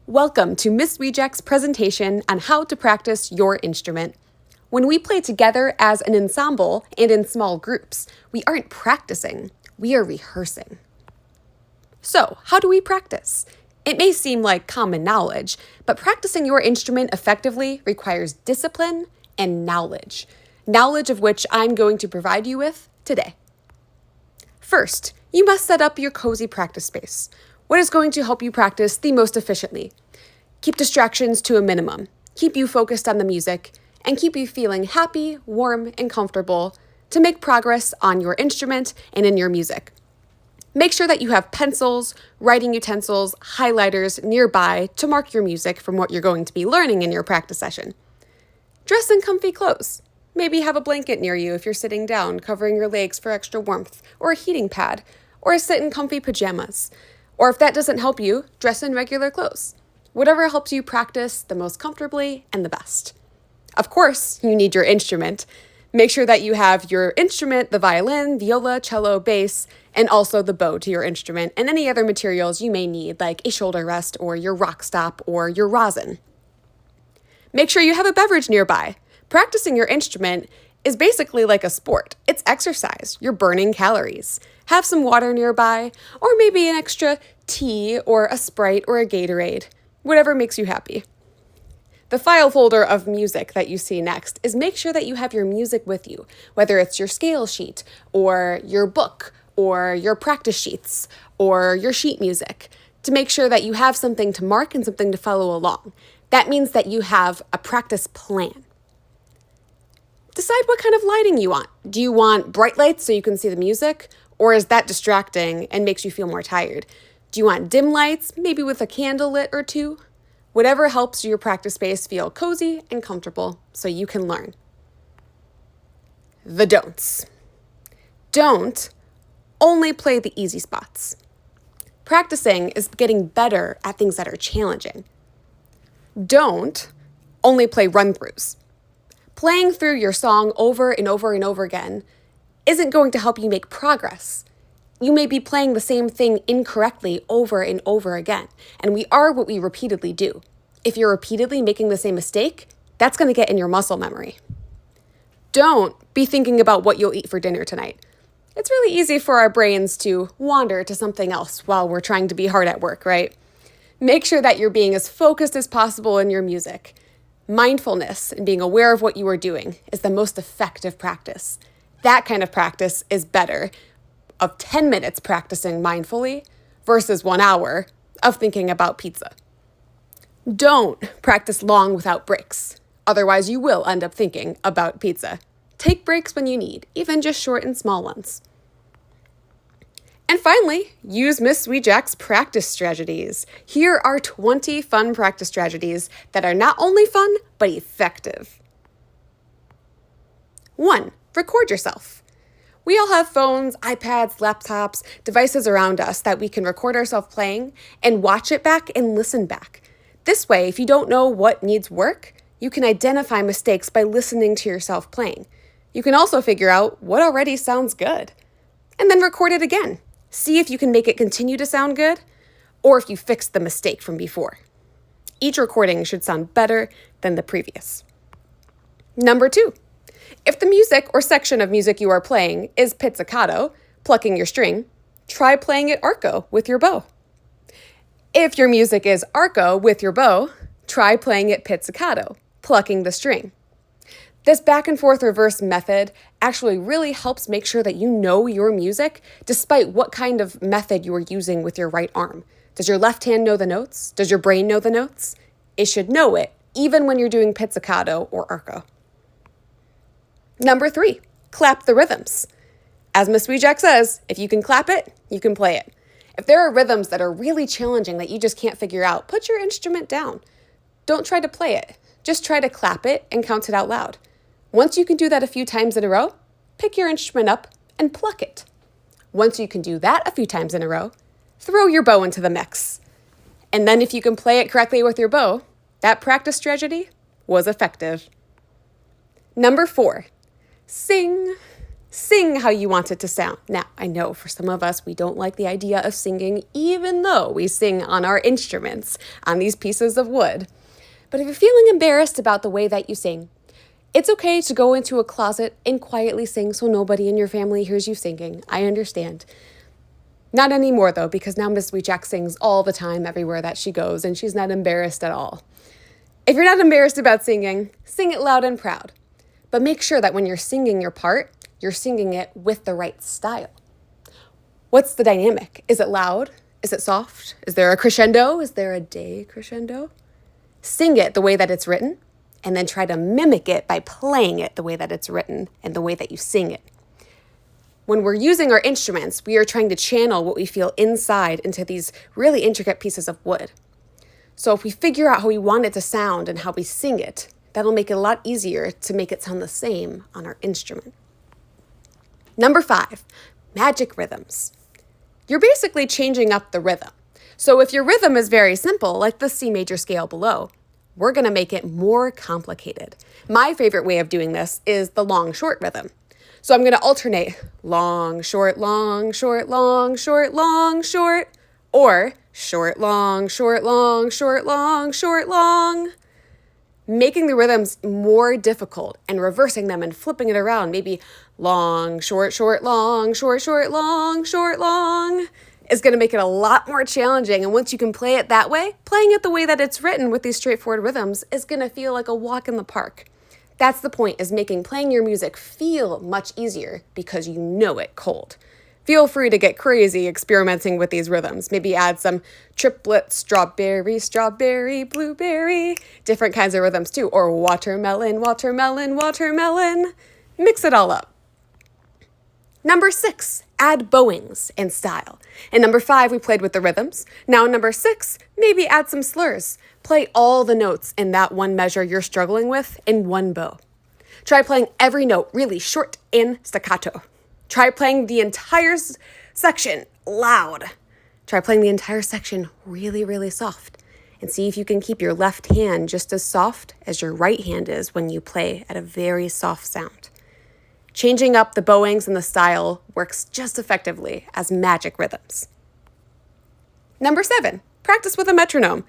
Welcome to Miss Weejack's presentation on how to practice your instrument. When we play together as an ensemble and in small groups, we aren't practicing, we are rehearsing. So, how do we practice? It may seem like common knowledge, but practicing your instrument effectively requires discipline and knowledge of which I'm going to provide you with today. First, you must set up your cozy practice space. What is going to help you practice the most efficiently? Keep distractions to a minimum, keep you focused on the music, and keep you feeling happy, warm, and comfortable to make progress on your instrument and in your music. Make sure that you have pencils, writing utensils, highlighters nearby to mark your music from what you're going to be learning in your practice session. Dress in comfy clothes. Maybe have a blanket near you if you're sitting down, covering your legs for extra warmth, or a heating pad, or sit in comfy pajamas. Or if that doesn't help you, dress in regular clothes. Whatever helps you practice the most comfortably and the best. Of course, you need your instrument. Make sure that you have your instrument, the violin, viola, cello, bass, and also the bow to your instrument, and any other materials you may need, like a shoulder rest or your rock stop or your rosin. Make sure you have a beverage nearby. Practicing your instrument is basically like a sport. It's exercise. You're burning calories. Have some water nearby, or maybe an extra tea or a Sprite or a Gatorade, whatever makes you happy. The file folder of music that you see next is make sure that you have your music with you, whether it's your scale sheet or your book or your practice sheets or your sheet music, to make sure that you have something to mark and something to follow along. That means that you have a practice plan. Decide what kind of lighting you want. Do you want bright lights so you can see the music? Or is that distracting and makes you feel more tired? Do you want dim lights, maybe with a candle lit or two? Whatever helps your practice space feel cozy and comfortable so you can learn. The don'ts. Don't only play the easy spots. Practicing is getting better at things that are challenging. Don't only play run-throughs. Playing through your song over and over and over again isn't going to help you make progress. You may be playing the same thing incorrectly over and over again, and we are what we repeatedly do. If you're repeatedly making the same mistake, that's going to get in your muscle memory. Don't be thinking about what you'll eat for dinner tonight. It's really easy for our brains to wander to something else while we're trying to be hard at work, right? Make sure that you're being as focused as possible in your music. Mindfulness and being aware of what you are doing is the most effective practice. That kind of practice is better of 10 minutes practicing mindfully versus 1 hour of thinking about pizza. Don't practice long without breaks. Otherwise, you will end up thinking about pizza. Take breaks when you need, even just short and small ones. And finally, use Miss Weejack's practice strategies. Here are 20 fun practice strategies that are not only fun, but effective. 1. Record yourself. We all have phones, iPads, laptops, devices around us that we can record ourselves playing and watch it back and listen back. This way, if you don't know what needs work, you can identify mistakes by listening to yourself playing. You can also figure out what already sounds good. And then record it again. See if you can make it continue to sound good, or if you fixed the mistake from before. Each recording should sound better than the previous. Number 2, if the music or section of music you are playing is pizzicato, plucking your string, try playing it arco with your bow. If your music is arco with your bow, try playing it pizzicato, plucking the string. This back and forth reverse method actually really helps make sure that you know your music despite what kind of method you are using with your right arm. Does your left hand know the notes? Does your brain know the notes? It should know it, even when you're doing pizzicato or arco. Number 3, clap the rhythms. As Miss Weejack says, if you can clap it, you can play it. If there are rhythms that are really challenging that you just can't figure out, put your instrument down. Don't try to play it. Just try to clap it and count it out loud. Once you can do that a few times in a row, pick your instrument up and pluck it. Once you can do that a few times in a row, throw your bow into the mix. And then if you can play it correctly with your bow, that practice strategy was effective. Number 4, sing. Sing how you want it to sound. Now, I know for some of us, we don't like the idea of singing, even though we sing on our instruments, on these pieces of wood. But if you're feeling embarrassed about the way that you sing, it's okay to go into a closet and quietly sing so nobody in your family hears you singing. I understand. Not anymore, though, because now Miss Sweetjack sings all the time everywhere that she goes, and she's not embarrassed at all. If you're not embarrassed about singing, sing it loud and proud. But make sure that when you're singing your part, you're singing it with the right style. What's the dynamic? Is it loud? Is it soft? Is there a crescendo? Is there a decrescendo? Sing it the way that it's written, and then try to mimic it by playing it the way that it's written and the way that you sing it. When we're using our instruments, we are trying to channel what we feel inside into these really intricate pieces of wood. So if we figure out how we want it to sound and how we sing it, that'll make it a lot easier to make it sound the same on our instrument. Number 5, magic rhythms. You're basically changing up the rhythm. So if your rhythm is very simple, like the C major scale below, we're going to make it more complicated. My favorite way of doing this is the long-short rhythm. So I'm going to alternate long, short, long, short, long, short, long, short, or short, long, short, long, short, long, short, long. Making the rhythms more difficult and reversing them and flipping it around, maybe long, short, short, long, short, short, long, short, long, is going to make it a lot more challenging. And once you can play it that way, playing it the way that it's written with these straightforward rhythms is going to feel like a walk in the park. That's the point, is making playing your music feel much easier because you know it cold. Feel free to get crazy experimenting with these rhythms. Maybe add some triplet, strawberry, strawberry, blueberry, different kinds of rhythms too, or watermelon, watermelon, watermelon. Mix it all up. Number 6, add bowings and style. In number 5, we played with the rhythms. Now in number 6, maybe add some slurs. Play all the notes in that one measure you're struggling with in one bow. Try playing every note really short and staccato. Try playing the entire section loud. Try playing the entire section really, really soft. And see if you can keep your left hand just as soft as your right hand is when you play at a very soft sound. Changing up the bowings and the style works just effectively as magic rhythms. Number 7, practice with a metronome.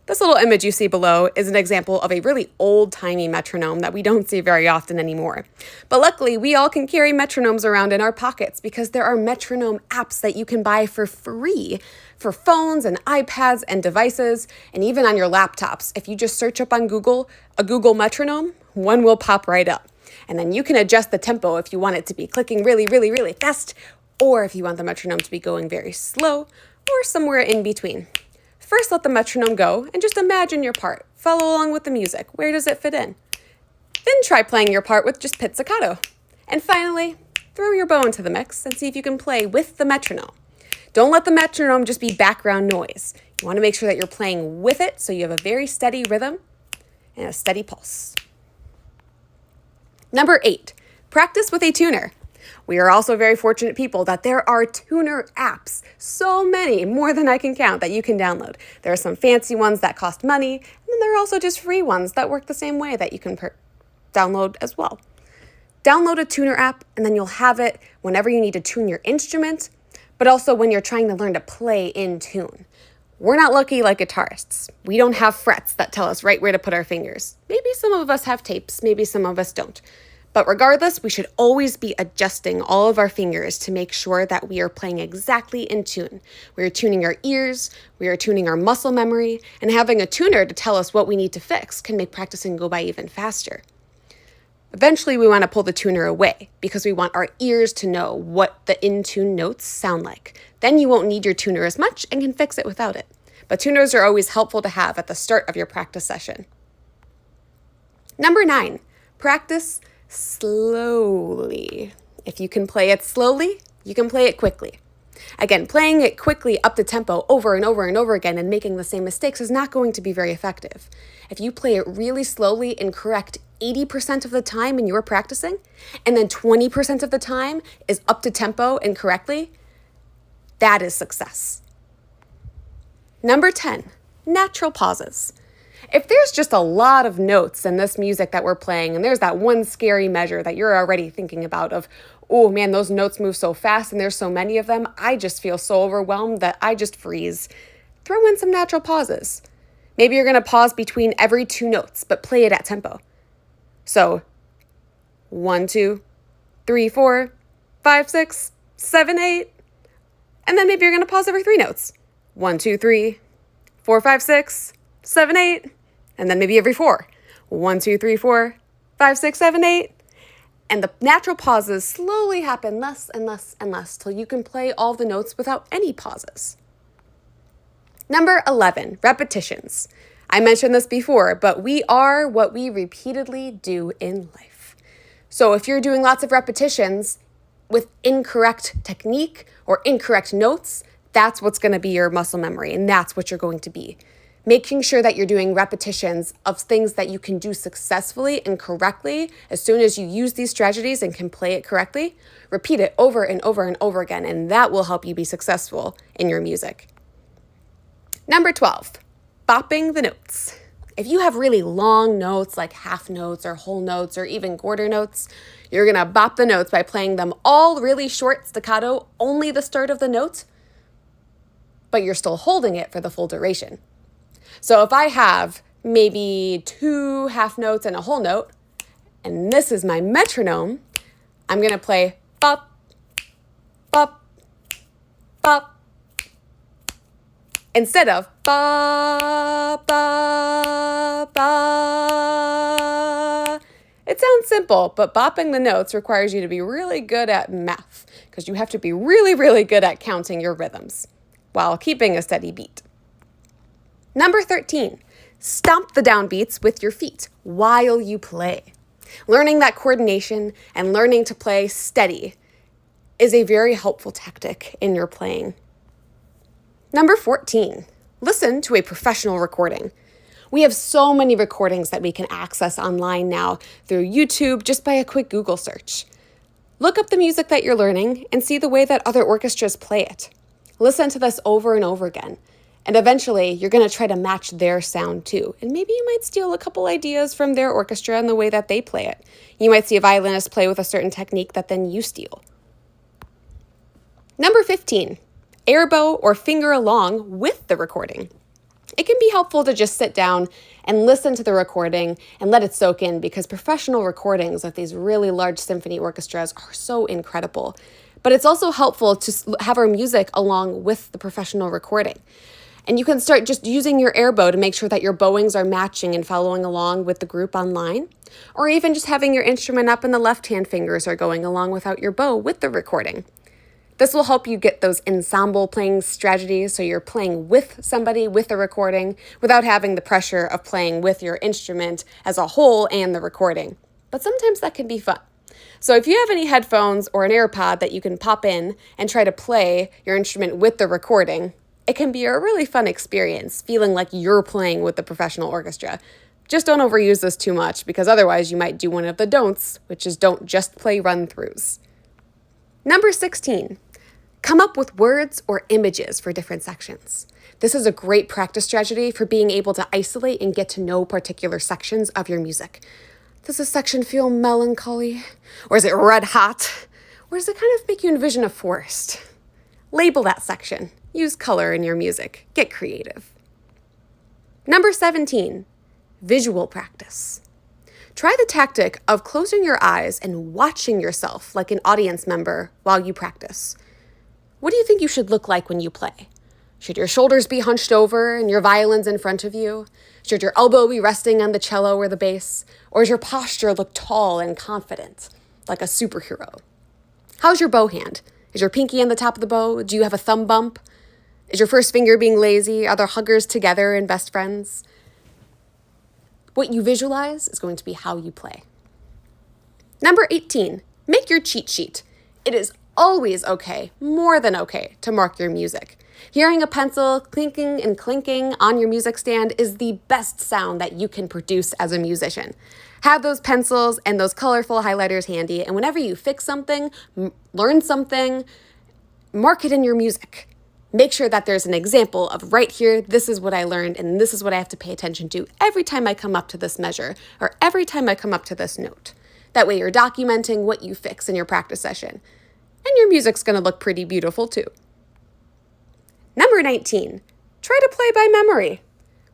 This little image you see below is an example of a really old-timey metronome that we don't see very often anymore. But luckily, we all can carry metronomes around in our pockets because there are metronome apps that you can buy for free for phones and iPads and devices, and even on your laptops. If you just search up on Google, a Google metronome, one will pop right up. And then you can adjust the tempo if you want it to be clicking really, really, really fast, or if you want the metronome to be going very slow, or somewhere in between. First, let the metronome go and just imagine your part. Follow along with the music. Where does it fit in? Then try playing your part with just pizzicato. And finally, throw your bow into the mix and see if you can play with the metronome. Don't let the metronome just be background noise. You want to make sure that you're playing with it so you have a very steady rhythm and a steady pulse. Number 8, practice with a tuner. We are also very fortunate people that there are tuner apps, so many, more than I can count, that you can download. There are some fancy ones that cost money, and then there are also just free ones that work the same way that you can download as well. Download a tuner app, and then you'll have it whenever you need to tune your instrument, but also when you're trying to learn to play in tune. We're not lucky like guitarists. We don't have frets that tell us right where to put our fingers. Maybe some of us have tapes, maybe some of us don't. But regardless, we should always be adjusting all of our fingers to make sure that we are playing exactly in tune. We are tuning our ears, we are tuning our muscle memory, and having a tuner to tell us what we need to fix can make practicing go by even faster. Eventually, we want to pull the tuner away because we want our ears to know what the in-tune notes sound like. Then you won't need your tuner as much and can fix it without it. But tuners are always helpful to have at the start of your practice session. Number 9, practice slowly. If you can play it slowly, you can play it quickly. Again, playing it quickly up the tempo over and over and over again and making the same mistakes is not going to be very effective. If you play it really slowly and correct 80% of the time when you're practicing, and then 20% of the time is up to tempo and correctly, that is success. Number 10, natural pauses. If there's just a lot of notes in this music that we're playing, and there's that one scary measure that you're already thinking about of, oh man, those notes move so fast and there's so many of them, I just feel so overwhelmed that I just freeze. Throw in some natural pauses. Maybe you're going to pause between every 2 notes, but play it at tempo. So 1, 2, 3, 4, 5, 6, 7, 8. And then maybe you're going to pause every 3 notes. 1, 2, 3, 4, 5, 6, 7, 8. And then maybe every 4. 1, 2, 3, 4, 5, 6, 7, 8. And the natural pauses slowly happen less and less and less till you can play all the notes without any pauses. Number 11, repetitions. I mentioned this before, but we are what we repeatedly do in life. So if you're doing lots of repetitions with incorrect technique or incorrect notes, that's what's going to be your muscle memory, and that's what you're going to be. Making sure that you're doing repetitions of things that you can do successfully and correctly as soon as you use these strategies and can play it correctly, repeat it over and over and over again, and that will help you be successful in your music. Number 12, bopping the notes. If you have really long notes like half notes or whole notes or even quarter notes, you're going to bop the notes by playing them all really short staccato, only the start of the note, but you're still holding it for the full duration. So if I have maybe 2 half notes and a whole note, and this is my metronome, I'm going to play bop, bop, bop, instead of ba, ba, ba. It sounds simple, but bopping the notes requires you to be really good at math because you have to be really, really good at counting your rhythms while keeping a steady beat. Number 13, stomp the downbeats with your feet while you play. Learning that coordination and learning to play steady is a very helpful tactic in your playing. Number 14, listen to a professional recording. We have so many recordings that we can access online now through YouTube just by a quick Google search. Look up the music that you're learning and see the way that other orchestras play it. Listen to this over and over again. And eventually, you're going to try to match their sound too. And maybe you might steal a couple ideas from their orchestra and the way that they play it. You might see a violinist play with a certain technique that then you steal. Number 15, air bow or finger along with the recording. It can be helpful to just sit down and listen to the recording and let it soak in because professional recordings of these really large symphony orchestras are so incredible. But it's also helpful to have our music along with the professional recording. And you can start just using your air bow to make sure that your bowings are matching and following along with the group online. Or even just having your instrument up and the left-hand fingers are going along without your bow with the recording. This will help you get those ensemble playing strategies so you're playing with somebody with the recording without having the pressure of playing with your instrument as a whole and the recording. But sometimes that can be fun. So if you have any headphones or an AirPod that you can pop in and try to play your instrument with the recording, it can be a really fun experience, feeling like you're playing with the professional orchestra. Just don't overuse this too much because otherwise you might do one of the don'ts, which is don't just play run-throughs. Number 16, come up with words or images for different sections. This is a great practice strategy for being able to isolate and get to know particular sections of your music. Does this section feel melancholy? Or is it red hot? Or does it kind of make you envision a forest? Label that section. Use color in your music. Get creative. Number 17, visual practice. Try the tactic of closing your eyes and watching yourself like an audience member while you practice. What do you think you should look like when you play? Should your shoulders be hunched over and your violin's in front of you? Should your elbow be resting on the cello or the bass? Or does your posture look tall and confident, like a superhero? How's your bow hand? Is your pinky on the top of the bow? Do you have a thumb bump? Is your first finger being lazy? Are there huggers together and best friends? What you visualize is going to be how you play. Number 18, make your cheat sheet. It is always okay, more than okay, to mark your music. Hearing a pencil clinking and clinking on your music stand is the best sound that you can produce as a musician. Have those pencils and those colorful highlighters handy, and whenever you fix something, learn something, mark it in your music. Make sure that there's an example of right here, this is what I learned and this is what I have to pay attention to every time I come up to this measure or every time I come up to this note. That way you're documenting what you fix in your practice session. And your music's going to look pretty beautiful too. Number 19, try to play by memory.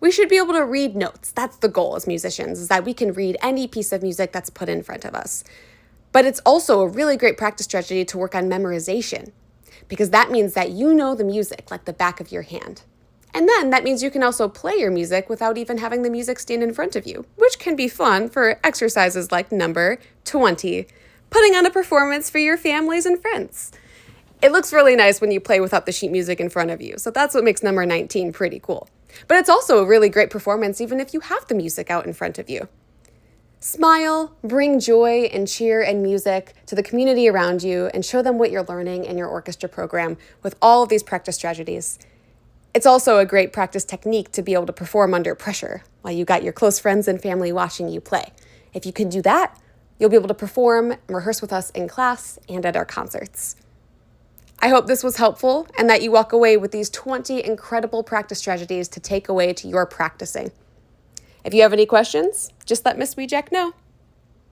We should be able to read notes. That's the goal as musicians, is that we can read any piece of music that's put in front of us. But it's also a really great practice strategy to work on memorization, because that means that you know the music like the back of your hand. And then that means you can also play your music without even having the music stand in front of you, which can be fun for exercises like number 20, putting on a performance for your families and friends. It looks really nice when you play without the sheet music in front of you, so that's what makes number 19 pretty cool. But it's also a really great performance even if you have the music out in front of you. Smile, bring joy and cheer and music to the community around you and show them what you're learning in your orchestra program with all of these practice strategies. It's also a great practice technique to be able to perform under pressure while you got your close friends and family watching you play. If you can do that, you'll be able to perform and rehearse with us in class and at our concerts. I hope this was helpful and that you walk away with these 20 incredible practice strategies to take away to your practicing. If you have any questions, just let Miss Wejack know.